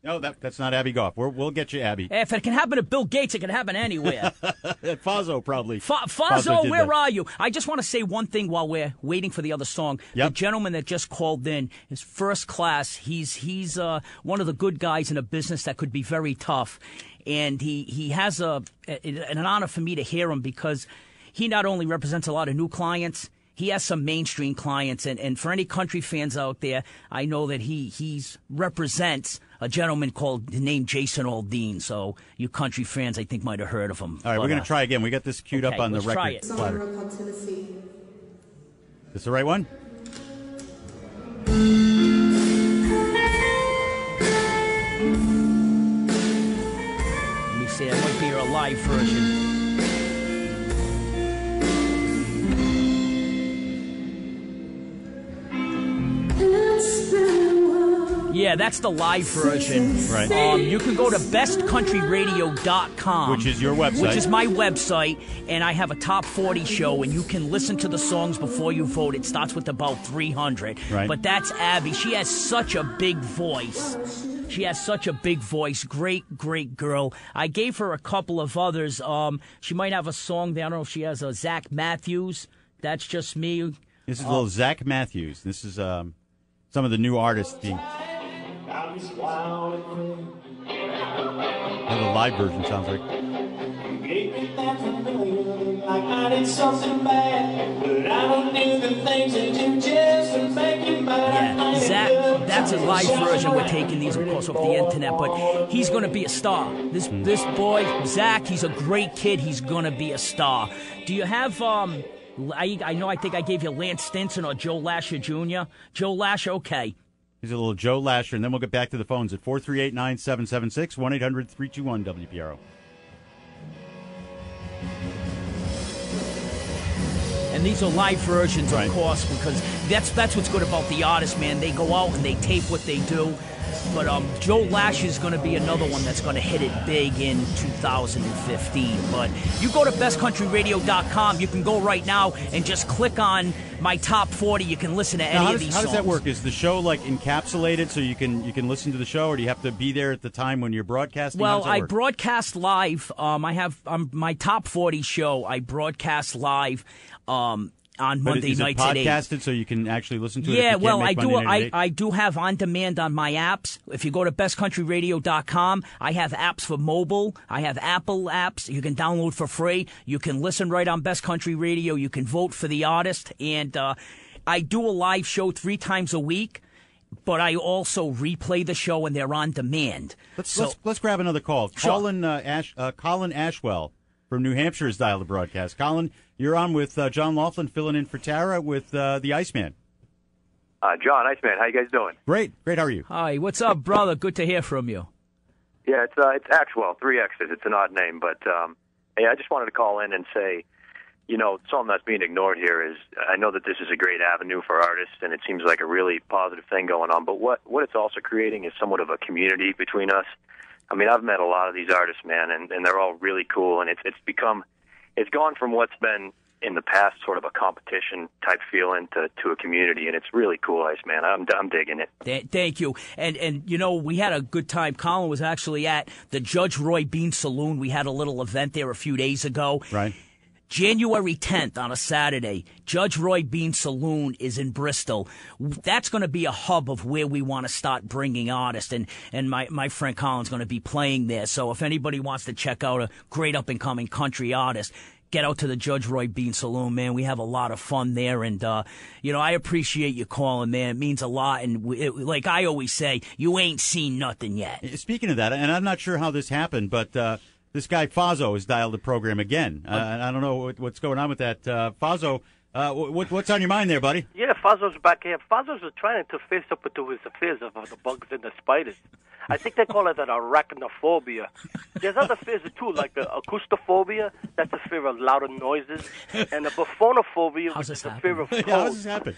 No, that's not Abby Goff. We'll get you Abby. If it can happen to Bill Gates, it can happen anywhere. Fazzo probably. Fazzo, where are you? I just want to say one thing while we're waiting for the other song. Yep. The gentleman that just called in is first class. He's one of the good guys in a business that could be very tough. And he has an honor for me to hear him, because he not only represents a lot of new clients, he has some mainstream clients. And for any country fans out there, I know that he represents a gentleman named Jason Aldean. So you country fans, I think, might have heard of him. All right, we're going to try again. We got this queued up on the record. Try it. Platter. This the right one? Let me see. That might be your live version. Yeah, that's the live version. Right. You can go to bestcountryradio.com. Which is your website. Which is my website, and I have a top 40 show, and you can listen to the songs before you vote. It starts with about 300. Right. But that's Abby. She has such a big voice. Great, great girl. I gave her a couple of others. She might have a song there. I don't know if she has a Zach Matthews. That's Just Me. This is a little Zach Matthews. This is some of the new artists being. How the live version sounds like. Yeah, Zach, that's a live version. We're taking these, of course, off the internet, but he's going to be a star. This boy, Zach, he's a great kid. He's going to be a star. Do you have, I think I gave you Lance Stinson or Joe Lasher Jr.? Joe Lasher, okay. Here's a little Joe Lasher, and then we'll get back to the phones at 438-9776, 1-800-321-WPRO. And these are live versions, of course, because that's what's good about the artists, man. They go out and they tape what they do. But Joe Lasher is going to be another one that's going to hit it big in 2015. But you go to bestcountryradio.com. You can go right now and just click on my top 40. You can listen to any of these songs. How does that work? Is the show like encapsulated so you can listen to the show, or do you have to be there at the time when you're broadcasting? Well, I broadcast live. I have my top 40 show. I broadcast live. On Monday nights at 8. Is it podcasted so you can actually listen to it? Yeah, well, I do have on demand on my apps. If you go to bestcountryradio.com, I have apps for mobile. I have Apple apps you can download for free. You can listen right on Best Country Radio. You can vote for the artist. And I do a live show 3 times a week, but I also replay the show, and they're on demand. Let's grab another call. Sure. Colin Ashwell from New Hampshire is dialed to broadcast. Colin, you're on with John Loughlin filling in for Tara with the Iceman. John, Iceman, how you guys doing? Great. How are you? Hi, what's up, brother? Good to hear from you. Yeah, it's Axwell, 3 X's. It's an odd name, but hey, I just wanted to call in and say, something that's being ignored here is I know that this is a great avenue for artists, and it seems like a really positive thing going on, but what it's also creating is somewhat of a community between us. I mean, I've met a lot of these artists, man, and they're all really cool, and it's gone from what's been in the past sort of a competition type feeling to a community, and it's really cool, Iceman. I'm digging it. Thank you. And we had a good time. Colin was actually at the Judge Roy Bean Saloon. We had a little event there a few days ago. Right. January 10th on a Saturday, Judge Roy Bean Saloon is in Bristol. That's going to be a hub of where we want to start bringing artists, and my friend Colin's going to be playing there. So if anybody wants to check out a great up-and-coming country artist, get out to the Judge Roy Bean Saloon, man. We have a lot of fun there, and, I appreciate you calling, man. It means a lot, and like I always say, you ain't seen nothing yet. Speaking of that, and I'm not sure how this happened, but this guy Fazo has dialed the program again. I don't know what's going on with that. Fazo, what's on your mind there, buddy? Yeah, Fazo's back here. Fazo's trying to face up to his fears of the bugs and the spiders. I think they call it an arachnophobia. There's other fears too, like acoustophobia. That's a fear of louder noises, and a buffonophobia, which is a fear of cold. How does this happen?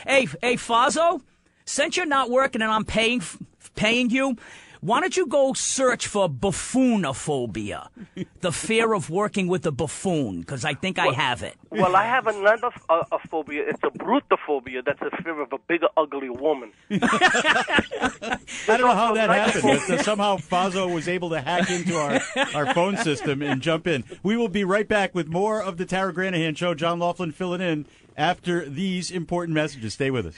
Hey, Fazo, since you're not working and I'm paying you, why don't you go search for buffoonophobia, the fear of working with a buffoon, because I think I have it. Well, I have another phobia. It's a brutophobia. That's a fear of a bigger, ugly woman. I don't know how that happened, but somehow Fazo was able to hack into our phone system and jump in. We will be right back with more of the Tara Granahan Show. John Loughlin filling in after these important messages. Stay with us.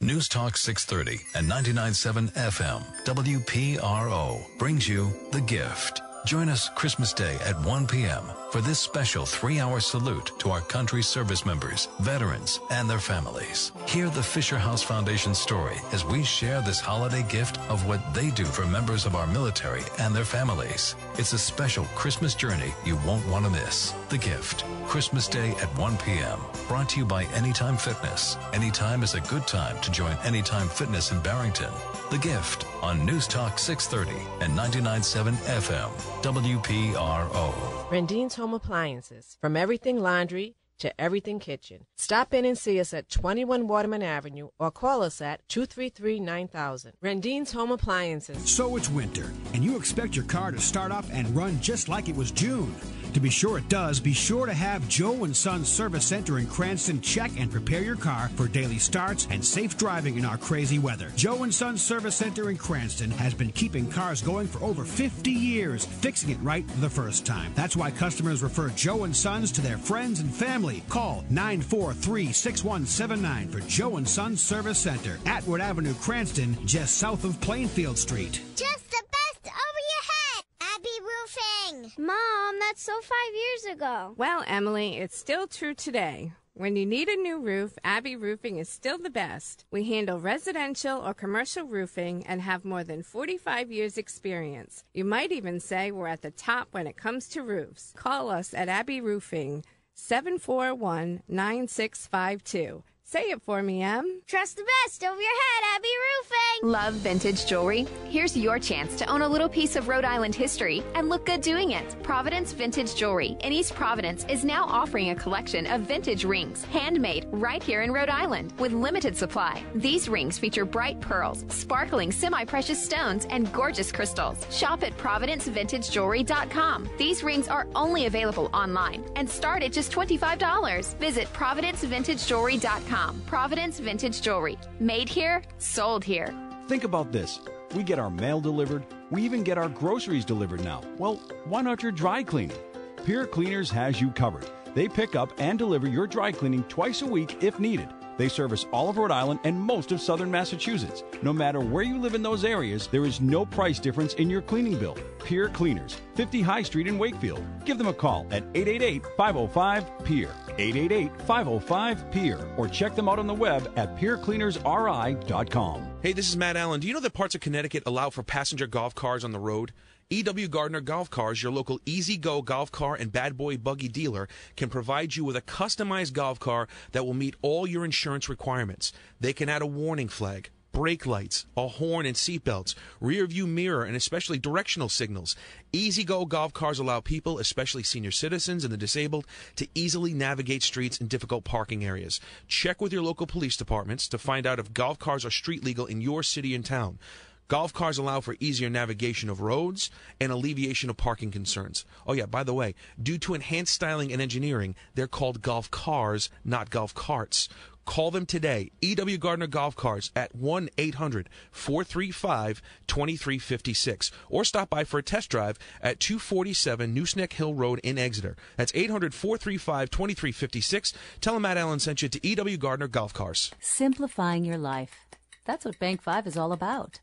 News Talk 630 and 99.7 FM WPRO brings you The Gift. Join us Christmas Day at 1 p.m. for this special 3-hour salute to our country's service members, veterans, and their families. Hear the Fisher House Foundation story as we share this holiday gift of what they do for members of our military and their families. It's a special Christmas journey you won't want to miss. The Gift, Christmas Day at 1 p.m. Brought to you by Anytime Fitness. Anytime is a good time to join Anytime Fitness in Barrington. The Gift on News Talk 630 and 99.7 FM WPRO. Rendine's Home Appliances. From everything laundry to everything kitchen. Stop in and see us at 21 Waterman Avenue or call us at 233-9000. Rendine's Home Appliances. So it's winter, and you expect your car to start up and run just like it was June. To be sure it does, be sure to have Joe & Son Service Center in Cranston check and prepare your car for daily starts and safe driving in our crazy weather. Joe & Son Service Center in Cranston has been keeping cars going for over 50 years, fixing it right the first time. That's why customers refer Joe & Sons to their friends and family. Call 943-6179 for Joe & Son Service Center, Atwood Avenue, Cranston, just south of Plainfield Street. Just the best over your head. Abbey Roofing. Mom, that's so 5 years ago. Well, Emily, it's still true today. When you need a new roof, Abbey Roofing is still the best. We handle residential or commercial roofing and have more than 45 years experience. You might even say we're at the top when it comes to roofs. Call us at Abbey Roofing, 741-9652. Say it for me, Em. Trust the best over your head, Abbey Roofing. Love vintage jewelry? Here's your chance to own a little piece of Rhode Island history and look good doing it. Providence Vintage Jewelry in East Providence is now offering a collection of vintage rings, handmade right here in Rhode Island with limited supply. These rings feature bright pearls, sparkling semi-precious stones, and gorgeous crystals. Shop at ProvidenceVintageJewelry.com. These rings are only available online and start at just $25. Visit ProvidenceVintageJewelry.com. Providence Vintage Jewelry. Made here, sold here. Think about this. We get our mail delivered. We even get our groceries delivered now. Well, why not your dry cleaning? Pier Cleaners has you covered. They pick up and deliver your dry cleaning twice a week if needed. They service all of Rhode Island and most of southern Massachusetts. No matter where you live in those areas, there is no price difference in your cleaning bill. Pier Cleaners, 50 High Street in Wakefield. Give them a call at 888-505-PIER, 888-505-PIER, or check them out on the web at piercleanersri.com. Hey, this is Matt Allen. Do you know that parts of Connecticut allow for passenger golf cars on the road? E.W. Gardner Golf Cars, your local easy-go golf car and bad boy buggy dealer, can provide you with a customized golf car that will meet all your insurance requirements. They can add a warning flag, brake lights, a horn and seatbelts, rear view mirror, and especially directional signals. Easy-go golf cars allow people, especially senior citizens and the disabled, to easily navigate streets in difficult parking areas. Check with your local police departments to find out if golf cars are street legal in your city and town. Golf cars allow for easier navigation of roads and alleviation of parking concerns. Oh yeah, by the way, due to enhanced styling and engineering, they're called golf cars, not golf carts. Call them today. E.W. Gardner Golf Cars at 1-800-435-2356. Or stop by for a test drive at 247 Nooseneck Hill Road in Exeter. That's 800-435-2356. Tell them Matt Allen sent you to E.W. Gardner Golf Cars. Simplifying your life. That's what Bank 5 is all about.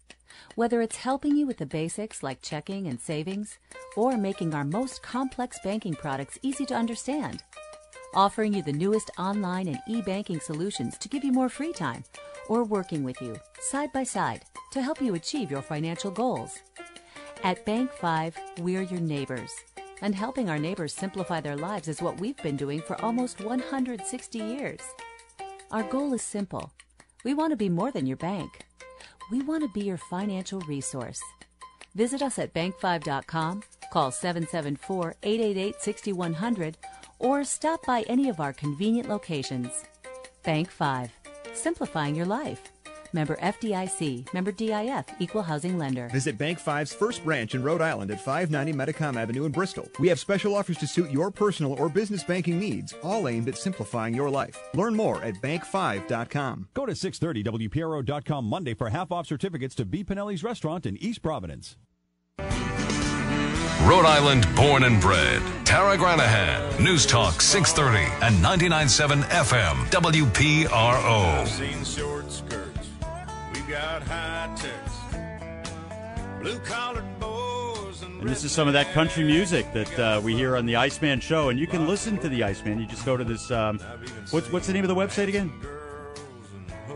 Whether it's helping you with the basics like checking and savings, or making our most complex banking products easy to understand, offering you the newest online and e-banking solutions to give you more free time, or working with you side by side to help you achieve your financial goals. At Bank 5, we're your neighbors, and helping our neighbors simplify their lives is what we've been doing for almost 160 years. Our goal is simple. We want to be more than your bank. We want to be your financial resource. Visit us at bank5.com, call 774-888-6100, or stop by any of our convenient locations. Bank 5, simplifying your life. Member FDIC, member DIF, equal housing lender. Visit Bank 5's first branch in Rhode Island at 590 Metacom Avenue in Bristol. We have special offers to suit your personal or business banking needs, all aimed at simplifying your life. Learn more at bank5.com. Go to 630WPRO.com Monday for half-off certificates to B. Pinelli's Restaurant in East Providence. Rhode Island born and bred. Tara Granahan, News Talk 630 and 99.7 FM, WPRO. I've seen short skirts. We've got high techs, blue-collared boys. And this is some of that country music that we hear on the Iceman show. And you can listen to the Iceman. You just go to this, what's the name of the website again?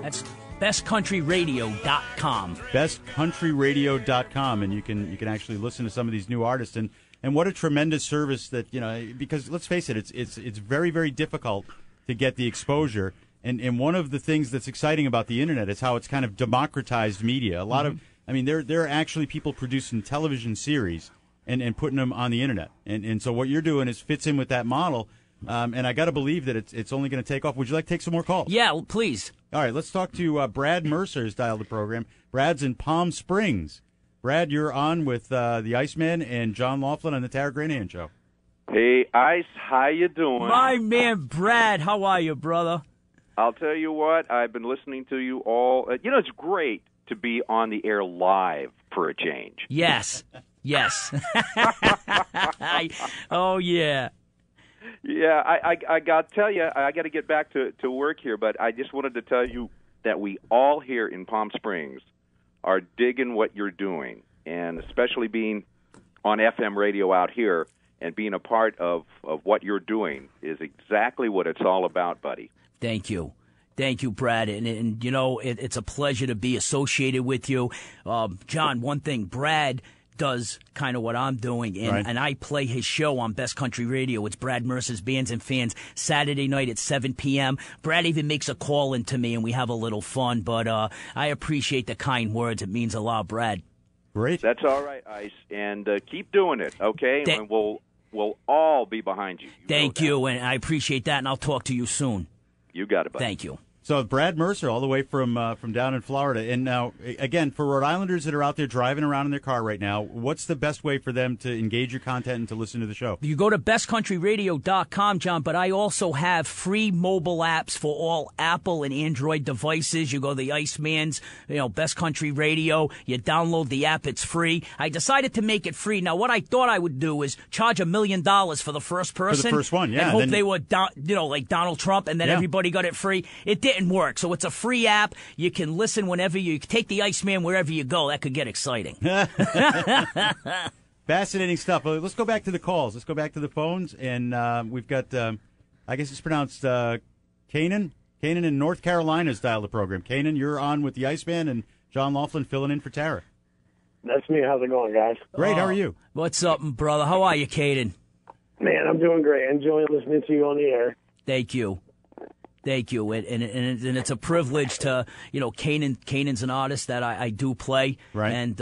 That's bestcountryradio.com. Bestcountryradio.com, and you can actually listen to some of these new artists, and what a tremendous service that, because let's face it, it's very, very difficult to get the exposure, and one of the things that's exciting about the internet is how it's kind of democratized media. A lot of, there are actually people producing television series and putting them on the internet, and so what you're doing fits in with that model. And I got to believe that it's only going to take off. Would you like to take some more calls? Yeah, please. All right, let's talk to Brad Mercer, who's dialed the program. Brad's in Palm Springs. Brad, you're on with the Iceman and John Loughlin on the Tara Granahan Show. Hey, Ice, how you doing? My man, Brad, how are you, brother? I'll tell you what, I've been listening to you all. It's great to be on the air live for a change. Yes. Oh, yeah. Yeah, I got to tell you, I got to get back to work here, but I just wanted to tell you that we all here in Palm Springs are digging what you're doing, and especially being on FM radio out here and being a part of what you're doing is exactly what it's all about, buddy. Thank you. Thank you, Brad. And it's a pleasure to be associated with you. John, one thing, Brad does kind of what I'm doing, and I play his show on Best Country Radio. It's Brad Mercer's Bands and Fans, Saturday night at 7 p.m. Brad even makes a call in to me, and we have a little fun, but I appreciate the kind words. It means a lot, Brad. Great. That's all right, Ice, and keep doing it, okay? And we'll all be behind you. Thank you, and I appreciate that, and I'll talk to you soon. You got it, buddy. Thank you. So Brad Mercer, all the way from down in Florida. And now, again, for Rhode Islanders that are out there driving around in their car right now, what's the best way for them to engage your content and to listen to the show? You go to bestcountryradio.com, John, but I also have free mobile apps for all Apple and Android devices. You go to the Iceman's, Best Country Radio. You download the app. It's free. I decided to make it free. Now, what I thought I would do is charge $1 million for the first person. For the first one, yeah. And hope they were, like Donald Trump, and then everybody got it free. It didn't work. So it's a free app. You can listen whenever you take the Iceman wherever you go. That could get exciting. Fascinating stuff. Let's go back to the calls. Let's go back to the phones. And we've got, I guess it's pronounced Kanan. Kanan in North Carolina has dialed the program. Kanan, you're on with the Iceman, and John Loughlin filling in for Tara. That's me. How's it going, guys? Great. How are you? What's up, brother? How are you, Kanan? Man, I'm doing great. Enjoying listening to you on the air. Thank you. Thank you, and it's a privilege to, Kanan's an artist that I do play, right? And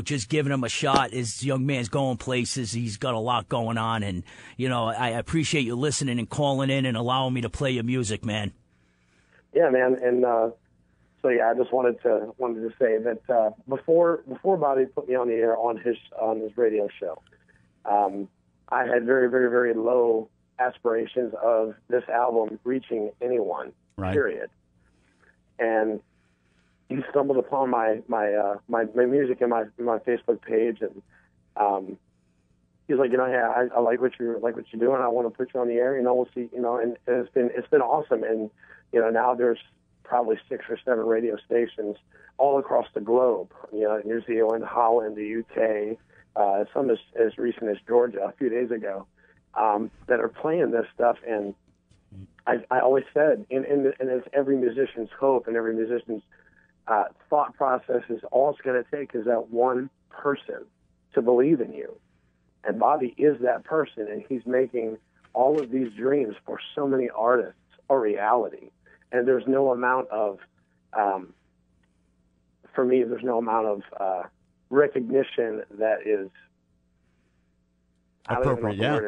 just giving him a shot. This young man's going places. He's got a lot going on, and I appreciate you listening and calling in and allowing me to play your music, man. Yeah, man, and so yeah, I just wanted to say that before Bobby put me on the air on his radio show, I had very, very, very low aspirations of this album reaching anyone. Right. period. And he stumbled upon my music in my Facebook page, and he's like, hey, I like what you're doing. I want to put you on the air. We'll see. And it's been awesome. And now there's probably 6 or 7 radio stations all across the globe. New Zealand, Holland, the UK, some as recent as Georgia a few days ago, that are playing this stuff. And I always said, and it's every musician's hope and every musician's thought process is all it's going to take is that one person to believe in you. And Bobby is that person, and he's making all of these dreams for so many artists a reality. And there's no amount of, for me, there's no amount of recognition that is appropriate. Yeah.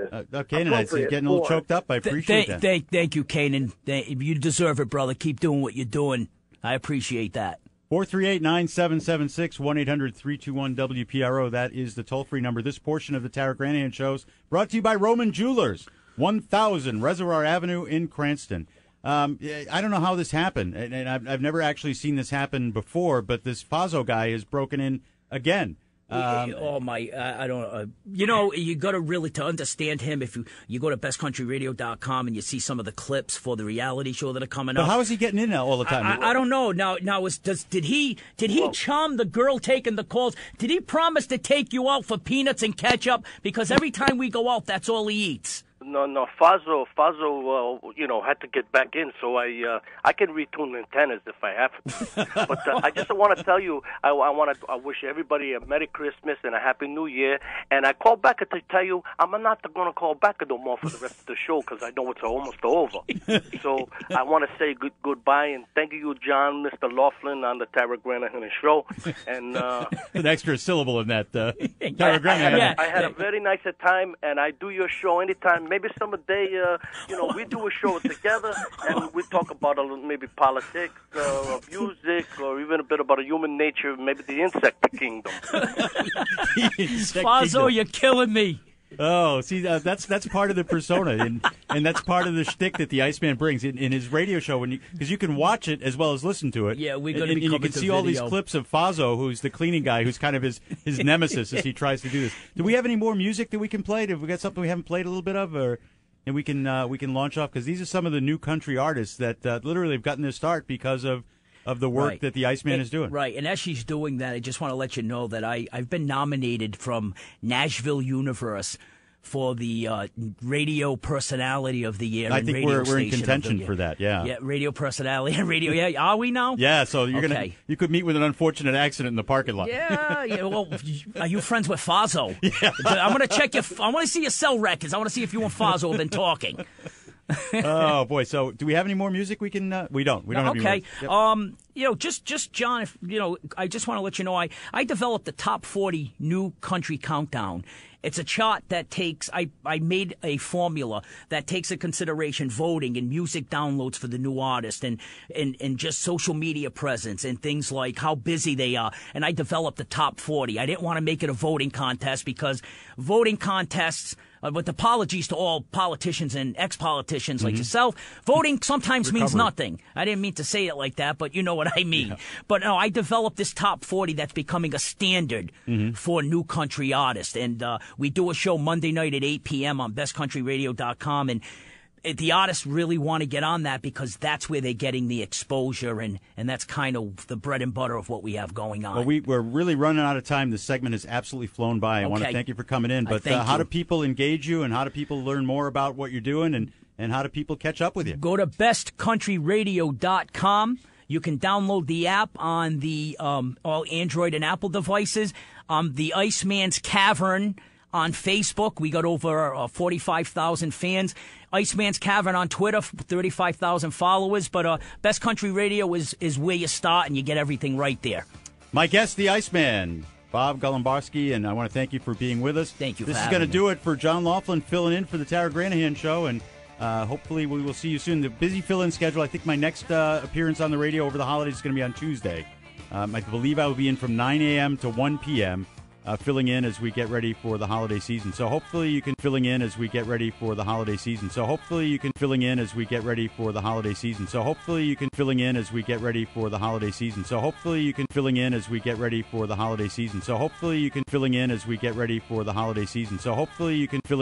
Kanan, I see you getting a little choked up. I appreciate that. Thank you, Kanan. You deserve it, brother. Keep doing what you're doing. I appreciate that. 438-9776, 1-800-321-WPRO. That is the toll-free number. This portion of the Tara Granahan Show's brought to you by Roman Jewelers, 1000 Reservoir Avenue in Cranston. I don't know how this happened, and I've never actually seen this happen before, but this Fazo guy has broken in again. I don't know. You got to really, to understand him, if you go to bestcountryradio.com and you see some of the clips for the reality show that are coming up. But how is he getting in all the time? I don't know. Now did he charm the girl taking the calls? Did he promise to take you out for peanuts and ketchup? Because every time we go out, that's all he eats. No, Fazo, had to get back in, so I can retune antennas if I have to. But I just want to tell you, I wish everybody a Merry Christmas and a Happy New Year. And I call back to tell you I'm not going to call back no more for the rest of the show because I know it's almost over. So I want to say goodbye and thank you, John, Mr. Loughlin on the Tara Granahan Show. And an extra syllable in that Tara Granahan. I had a very nice time, and I do your show anytime. Maybe someday, we do a show together and we talk about maybe politics, music, or even a bit about human nature, maybe the insect kingdom. Fazo, you're killing me. Oh, see, that's part of the persona, and that's part of the shtick that the Iceman brings in his radio show. Because you can watch it as well as listen to it. Yeah, we're going to be and you can see all these clips of Fazo, who's the cleaning guy, who's kind of his nemesis as he tries to do this. Do we have any more music that we can play? Have we got something we haven't played a little bit of, and we can launch off? Because these are some of the new country artists that literally have gotten their start because of the work that the Iceman is doing. Right, and as she's doing that, I just want to let you know that I've been nominated from Nashville Universe for the Radio Personality of the Year. I think we're in contention for that, yeah. Yeah, Radio Personality and Radio, yeah. Are we now? Yeah, so you could meet with an unfortunate accident in the parking lot. Yeah, well, are you friends with Fazo? Yeah. I'm going to check I want to see your cell records. I want to see if you and Fazo have been talking. Oh boy! So, do we have any more music? We can. We don't. We don't have okay. any more. Yep. Just John. If I just want to let you know, I developed the top 40 new country countdown. It's a chart that takes. I made a formula that takes into consideration voting and music downloads for the new artist and just social media presence and things like how busy they are. And I developed the top 40. I didn't want to make it a voting contest because voting contests. With apologies to all politicians and ex-politicians like yourself, voting sometimes means nothing. I didn't mean to say it like that, but you know what I mean. Yeah. But no, I developed this top 40 that's becoming a standard for new country artists. And we do a show Monday night at 8 p.m. on bestcountryradio.com. And the artists really want to get on that because that's where they're getting the exposure, and that's kind of the bread and butter of what we have going on. Well, we're really running out of time. This segment has absolutely flown by. I want to thank you for coming in. But how do people engage you, and how do people learn more about what you're doing, and how do people catch up with you? Go to bestcountryradio.com. You can download the app on the all Android and Apple devices. The Iceman's Cavern on Facebook. We got over 45,000 fans. Iceman's Cavern on Twitter, 35,000 followers. But Best Country Radio is where you start, and you get everything right there. My guest, the Iceman, Bob Golombarski, and I want to thank you for being with us. Thank you. This is going to do it for John Loughlin filling in for the Tara Granahan Show, and hopefully we will see you soon. The busy fill-in schedule. I think my next appearance on the radio over the holidays is going to be on Tuesday. I believe I will be in from 9 a.m. to 1 p.m. filling in as we get ready for the holiday season. So hopefully you can filling in as we get ready for the holiday season. So hopefully you can filling in as we get ready for the holiday season. So hopefully you can filling in as we get ready for the holiday season. So hopefully you can filling in as we get ready for the holiday season. So hopefully you can filling in as we get ready for the holiday season. So hopefully you can filling